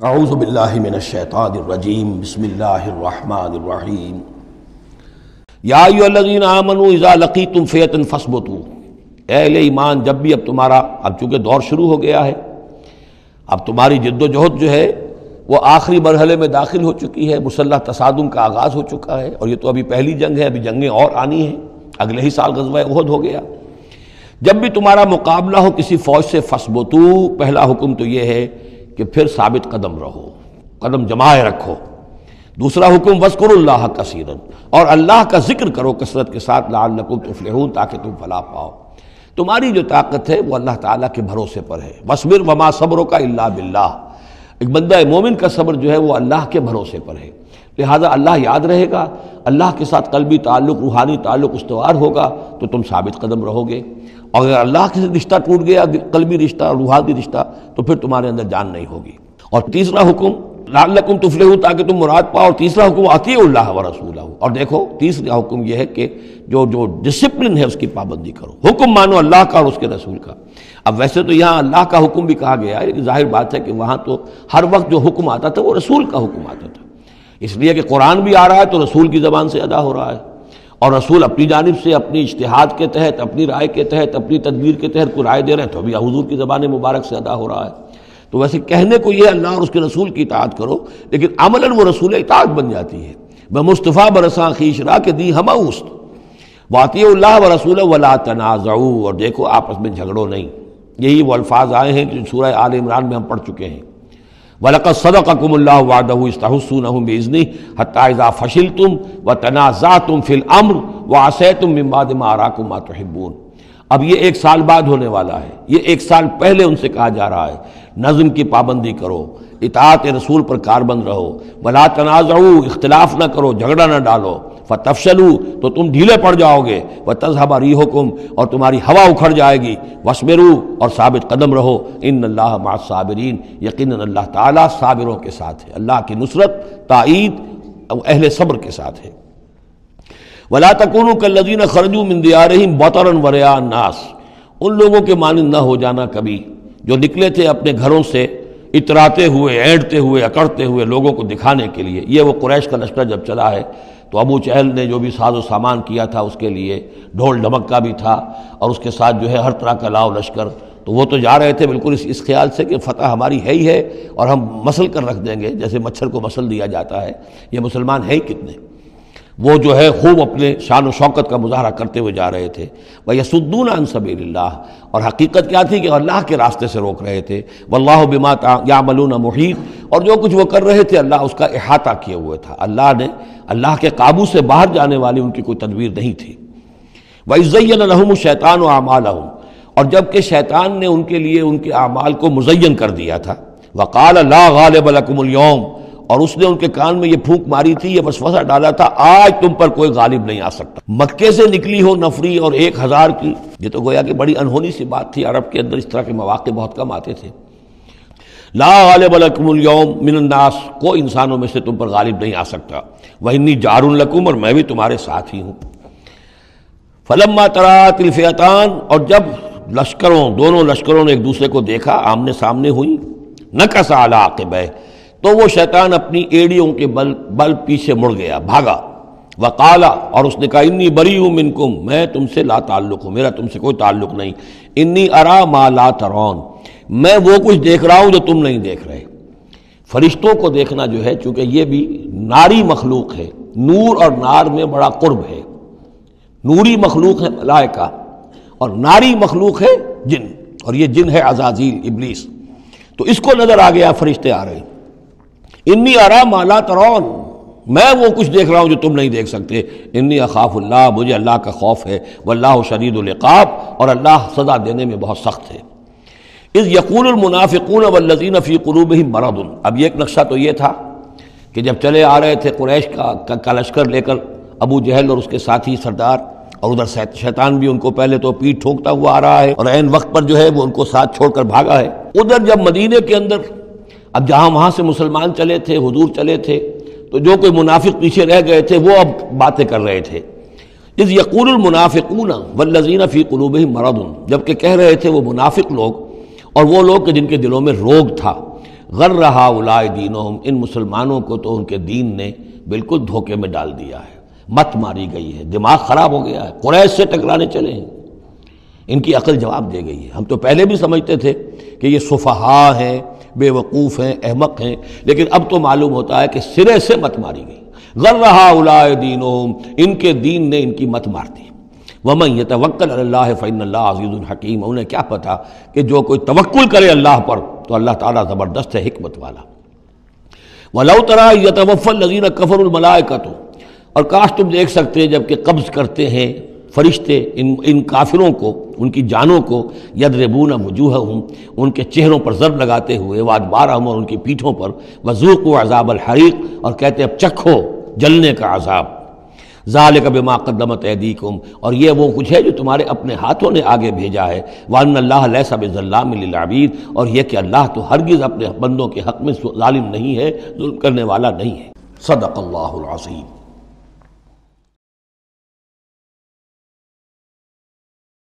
اعوذ باللہ من الشیطان الرجیم بسم اللہ الرحمن الرحیم یا ایھا الذین آمنوا اذا لقیتم فئۃ فاثبتوا، اے اہل ایمان جب بھی اب تمہارا چونکہ دور شروع ہو گیا ہے، اب تمہاری جد و جہد جو ہے وہ آخری مرحلے میں داخل ہو چکی ہے، مسلح تصادم کا آغاز ہو چکا ہے، اور یہ تو ابھی پہلی جنگ ہے، ابھی جنگیں اور آنی ہیں، اگلے ہی سال غزوہ احد ہو گیا۔ جب بھی تمہارا مقابلہ ہو کسی فوج سے فاثبتوا، پہلا حکم تو یہ ہے کہ پھر ثابت قدم رہو، قدم جمائے رکھو۔ دوسرا حکم واذکروا اللہ کثیرا، اور اللہ کا ذکر کرو کثرت کے ساتھ، لعلکم تفلحون، تاکہ تم فلاح پاؤ۔ تمہاری جو طاقت ہے وہ اللہ تعالیٰ کے بھروسے پر ہے، واصبر وما صبرک الا باللہ، ایک بندہ مومن کا صبر جو ہے وہ اللہ کے بھروسے پر ہے، لہذا اللہ یاد رہے گا، اللہ کے ساتھ قلبی تعلق، روحانی تعلق استوار ہوگا تو تم ثابت قدم رہو گے، اور اگر اللہ کے رشتہ ٹوٹ گیا، قلبی رشتہ، روحانی رشتہ، تو پھر تمہارے اندر جان نہیں ہوگی۔ اور تیسرا حکم لعلکم تفلحون، تاکہ تم مراد پاؤ، اور تیسرا حکم اطیعوا اللہ ورسولہ، اور دیکھو تیسرا حکم یہ ہے کہ جو ڈسپلن ہے اس کی پابندی کرو، حکم مانو اللہ کا اور اس کے رسول کا۔ اب ویسے تو یہاں اللہ کا حکم بھی کہا گیا ہے، لیکن ظاہر بات ہے کہ وہاں تو ہر وقت جو حکم آتا تھا وہ رسول کا حکم آتا تھا، اس لیے کہ قرآن بھی آ رہا ہے تو رسول کی زبان سے ادا ہو رہا ہے، اور رسول اپنی جانب سے اپنی اجتہاد کے تحت، اپنی رائے کے تحت، اپنی تدبیر کے تحت کوئی رائے دے رہے ہیں تو بھی حضور کی زبان مبارک سے ادا ہو رہا ہے۔ تو ویسے کہنے کو یہ اللہ اور اس کے رسول کی اطاعت کرو، لیکن عملاً وہ رسول اطاعت بن جاتی ہے۔ بمصطفیٰ برساں خویش را کے دی ہمہ اوست، واطیعوا اللہ ورسولہ ولا تنازعوا، اور دیکھو آپس میں جھگڑو نہیں۔ یہی وہ الفاظ آئے ہیں جو سورہ آل عمران میں ہم پڑھ چکے ہیں، وَلَقَدْ صَدَقَكُمُ اللَّهُ وَعْدَهُ إِذْ تَحُسُّونَهُمْ بِإِذْنِهِ حَتَّى إِذَا فَشِلْتُمْ وَتَنَازَعْتُمْ فِي الْأَمْرِ وَعَصَيْتُمْ مِن بَعْدِ مَا أَرَاكُمْ مَا تُحِبُّونَ۔ اب یہ ایک سال بعد ہونے والا ہے، یہ ایک سال پہلے ان سے کہا جا رہا ہے نظم کی پابندی کرو، اطاعت رسول پر کاربند رہو، ولا تنازعوا، اختلاف نہ کرو، جھگڑا نہ ڈالو، فتفشلوا، تو تم ڈھیلے پڑ جاؤ گے، وتذهب ريحكم، اور تمہاری ہوا اکھڑ جائے گی، واصبروا، اور ثابت قدم رہو، ان اللہ مع الصابرین، یقیناً اللہ تعالیٰ صابروں کے ساتھ ہے، اللہ کی نصرت، تائید اہل صبر کے ساتھ ہے۔ ولا تکونوا کالذین خرجوا من دیارہم بطرا ورئاء الناس، ان لوگوں کے مانند نہ ہو جانا کبھی جو نکلے تھے اپنے گھروں سے اتراتے ہوئے، اینٹتے ہوئے، اکڑتے ہوئے لوگوں کو دکھانے کے لیے۔ یہ وہ قریش کا لشکر جب چلا ہے تو ابو جہل نے جو بھی ساز و سامان کیا تھا اس کے لیے ڈھول ڈھمک کا بھی تھا، اور اس کے ساتھ جو ہے ہر طرح کا لاؤ لشکر، تو وہ تو جا رہے تھے بالکل اس خیال سے کہ فتح ہماری ہے ہی ہے، اور ہم مسل کر رکھ دیں گے، جیسے مچھر کو مسل دیا جاتا ہے۔ یہ مسلمان ہیں کتنے، وہ جو ہے خوب اپنے شان و شوکت کا مظاہرہ کرتے ہوئے جا رہے تھے۔ وَيَصُدُّونَ عَن سَبِيلِ اللَّهِ، اور حقیقت کیا تھی کہ اللہ کے راستے سے روک رہے تھے۔ وَاللَّهُ بِمَا يَعْمَلُونَ مُحِيطٌ، اور جو کچھ وہ کر رہے تھے اللہ اس کا احاطہ کیے ہوئے تھا، اللہ کے قابو سے باہر جانے والی ان کی کوئی تدبیر نہیں تھی۔ وَإِذْ زَيَّنَ لَهُمُ الشَّيْطَانُ أَعْمَالَهُمْ، اور جب کہ شیطان نے ان کے لیے ان کے اعمال کو مزین کر دیا تھا، وَقَالَ لَا غَالِبَ لَكُمُ الْيَوْمَ، اور اس نے ان کے کان میں یہ پھونک ماری تھی، یہ وسوسہ ڈالا تھا، آج تم پر کوئی غالب نہیں آ سکتا۔ مکے سے نکلی ہو نفری اور 1000 کی، یہ تو گویا کہ بڑی انہونی سی بات تھی، عرب کے اندر اس طرح کے مواقع بہت کم آتے تھے۔ لا غالب لکم اليوم من الناس، کوئی انسانوں میں سے تم پر غالب نہیں آ سکتا، وانی جار لکم، اور میں بھی تمہارے ساتھ ہی ہوں۔ فلما تراءت الفئتان، اور جب دونوں لشکروں نے ایک دوسرے کو دیکھا، آمنے سامنے ہوئی، نکص علی عقبیہ، تو وہ شیطان اپنی ایڑیوں کے بل پیچھے مڑ گیا، بھاگا۔ وقال، اور اس نے کہا انی بریء منکم، میں تم سے لا تعلق ہوں، میرا تم سے کوئی تعلق نہیں۔ انی ارا ما لا ترون، میں وہ کچھ دیکھ رہا ہوں جو تم نہیں دیکھ رہے۔ فرشتوں کو دیکھنا جو ہے، چونکہ یہ بھی ناری مخلوق ہے، نور اور نار میں بڑا قرب ہے، نوری مخلوق ہے ملائکہ، اور ناری مخلوق ہے جن، اور یہ جن ہے عزازیل، ابلیس، تو اس کو نظر آ گیا فرشتے آ رہے ہیں۔ انی ارا ما لا ترون، میں وہ کچھ دیکھ رہا ہوں جو تم نہیں دیکھ سکتے۔ انی اخاف اللہ، مجھے اللہ کا خوف ہے، واللہ شدید العقاب، اور اللہ سزا دینے میں بہت سخت ہے۔ اذ یقول المنافقون والذین فی قلوبہم مرض، اب یہ ایک نقشہ تو یہ تھا کہ جب چلے آ رہے تھے قریش کا لشکر لے کر ابو جہل اور اس کے ساتھی سردار، اور ادھر شیطان بھی ان کو پہلے تو پیٹھ ٹھوکتا ہوا آ رہا ہے، اور عین وقت پر جو ہے وہ ان کو ساتھ چھوڑ کر بھاگا ہے۔ ادھر جب مدینے کے اندر، اب جہاں وہاں سے مسلمان چلے تھے، حضور چلے تھے، تو جو کوئی منافق پیچھے رہ گئے تھے وہ اب باتیں کر رہے تھے۔ اذ یقول المنافقون والذین فی قلوبہم مرض، جبکہ کہہ رہے تھے وہ منافق لوگ اور وہ لوگ کہ جن کے دلوں میں روگ تھا، غرہ ہؤلاء دینہم، ان مسلمانوں کو تو ان کے دین نے بالکل دھوکے میں ڈال دیا ہے، مت ماری گئی ہے، دماغ خراب ہو گیا ہے، قریش سے ٹکرانے چلے ہیں، ان کی عقل جواب دے گئی ہے۔ ہم تو پہلے بھی سمجھتے تھے کہ یہ سفہاء ہیں، بے وقوف ہیں، احمق ہیں، لیکن اب تو معلوم ہوتا ہے کہ سرے سے مت ماری گئی۔ غرہ ہؤلاء دینہم، ان کے دین نے ان کی مت مار دی۔ وَمَن يَتَوَكَّلْ عَلَى اللَّهِ فَإِنَّ اللَّهَ عَزِيزٌ حَكِيمٌ، انہیں کیا پتا کہ جو کوئی توکل کرے اللہ پر تو اللہ تعالیٰ زبردست ہے، حکمت والا۔ وَلَوْ تَرَىٰ إِذْ يَتَوَفَّى الَّذِينَ كَفَرُوا الْمَلَائِكَةُ، اور کاش تم دیکھ سکتے جب کہ قبض کرتے ہیں فرشتے ان کافروں کو، ان کی جانوں کو، یضربون وجوہہم، ان کے چہروں پر ضرب لگاتے ہوئے، وادبارہم، اور ان کی پیٹھوں پر، وذوقوا عذاب الحریق، اور کہتے اب چکھو جلنے کا عذاب، ذالک بما قدمت ایدیکم، اور یہ وہ کچھ ہے جو تمہارے اپنے ہاتھوں نے آگے بھیجا ہے، وان اللہ لیس بظلام للعبید، اور یہ کہ اللہ تو ہرگز اپنے بندوں کے حق میں ظالم نہیں ہے، ظلم کرنے والا نہیں ہے۔ صدق اللہ العظیم۔